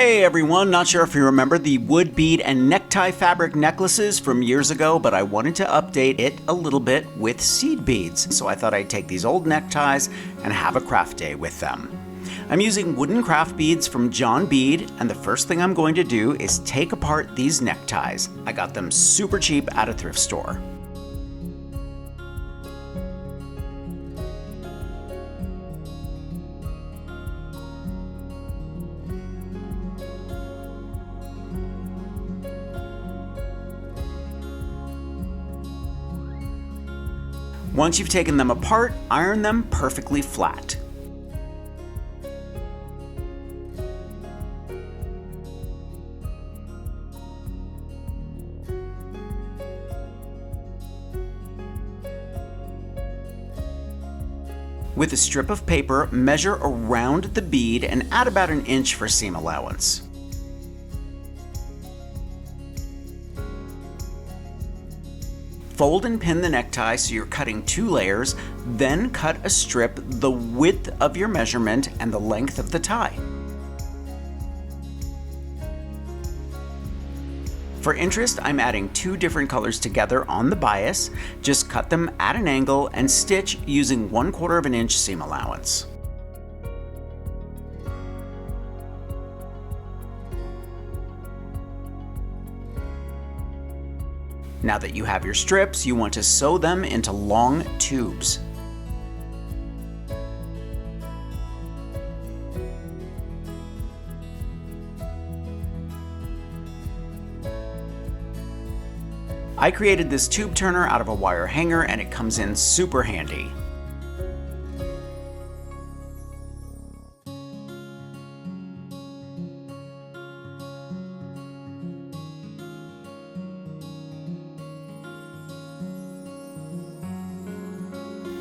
Hey everyone, not sure if you remember the wood bead and necktie fabric necklaces from years ago, but I wanted to update it a little bit with seed beads. So I thought I'd take these old neckties and have a craft day with them. I'm using wooden craft beads from John Bead, and the first thing I'm going to do is take apart these neckties. I got them super cheap at a thrift store. Once you've taken them apart, iron them perfectly flat. With a strip of paper, measure around the bead and add about an inch for seam allowance. Fold and pin the necktie so you're cutting 2 layers, then cut a strip the width of your measurement and the length of the tie. For interest, I'm adding 2 different colors together on the bias. Just cut them at an angle and stitch using 1/4 of an inch seam allowance. Now that you have your strips, you want to sew them into long tubes. I created this tube turner out of a wire hanger and it comes in super handy.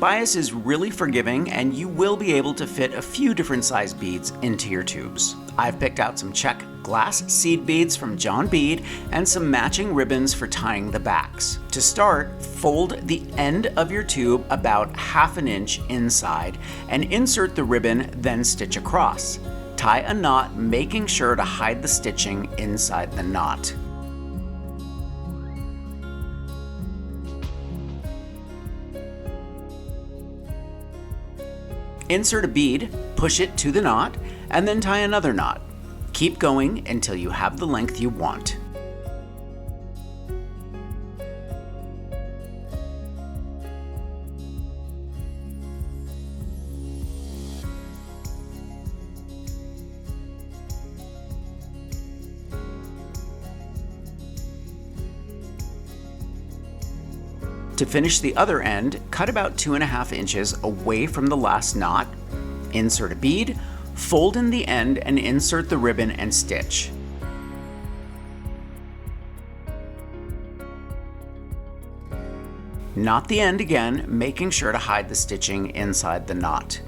Bias is really forgiving and you will be able to fit a few different size beads into your tubes. I've picked out some check glass seed beads from John Bead and some matching ribbons for tying the backs. To start, fold the end of your tube about 1/2 inch inside and insert the ribbon, then stitch across. Tie a knot, making sure to hide the stitching inside the knot. Insert a bead, push it to the knot, and then tie another knot. Keep going until you have the length you want. To finish the other end, cut about 2.5 inches away from the last knot, insert a bead, fold in the end and insert the ribbon and stitch. Knot the end again, making sure to hide the stitching inside the knot.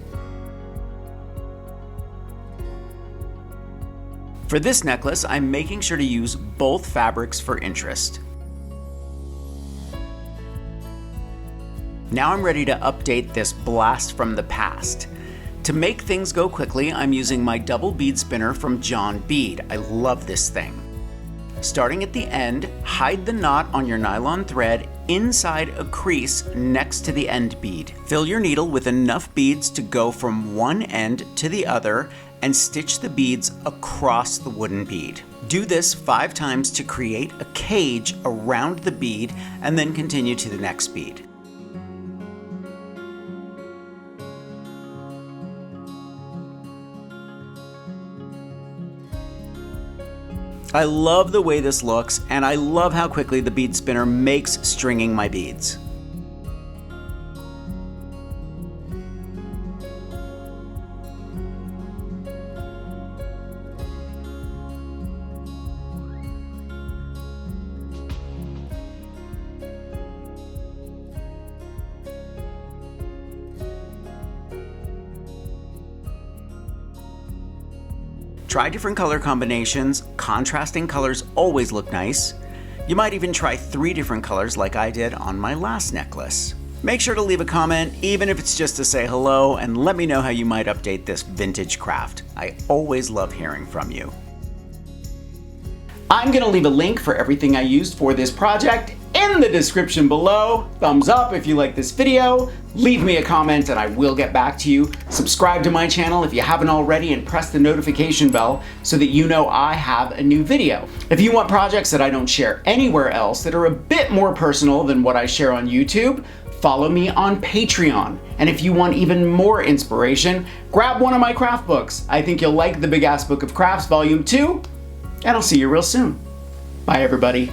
For this necklace, I'm making sure to use both fabrics for interest. Now I'm ready to update this blast from the past. To make things go quickly, I'm using my double bead spinner from John Bead. I love this thing. Starting at the end, hide the knot on your nylon thread inside a crease next to the end bead. Fill your needle with enough beads to go from one end to the other and stitch the beads across the wooden bead. Do this 5 times to create a cage around the bead and then continue to the next bead. I love the way this looks, and I love how quickly the bead spinner makes stringing my beads. Try different color combinations. Contrasting colors always look nice. You might even try 3 different colors like I did on my last necklace. Make sure to leave a comment, even if it's just to say hello, and let me know how you might update this vintage craft. I always love hearing from you. I'm gonna leave a link for everything I used for this project in the description below. Thumbs up if you like this video, leave me a comment and I will get back to you. Subscribe to my channel if you haven't already and press the notification bell so that you know I have a new video. If you want projects that I don't share anywhere else that are a bit more personal than what I share on YouTube, follow me on Patreon. And if you want even more inspiration, grab one of my craft books. I think you'll like the Big Ass Book of Crafts Volume 2, and I'll see you real soon. Bye everybody.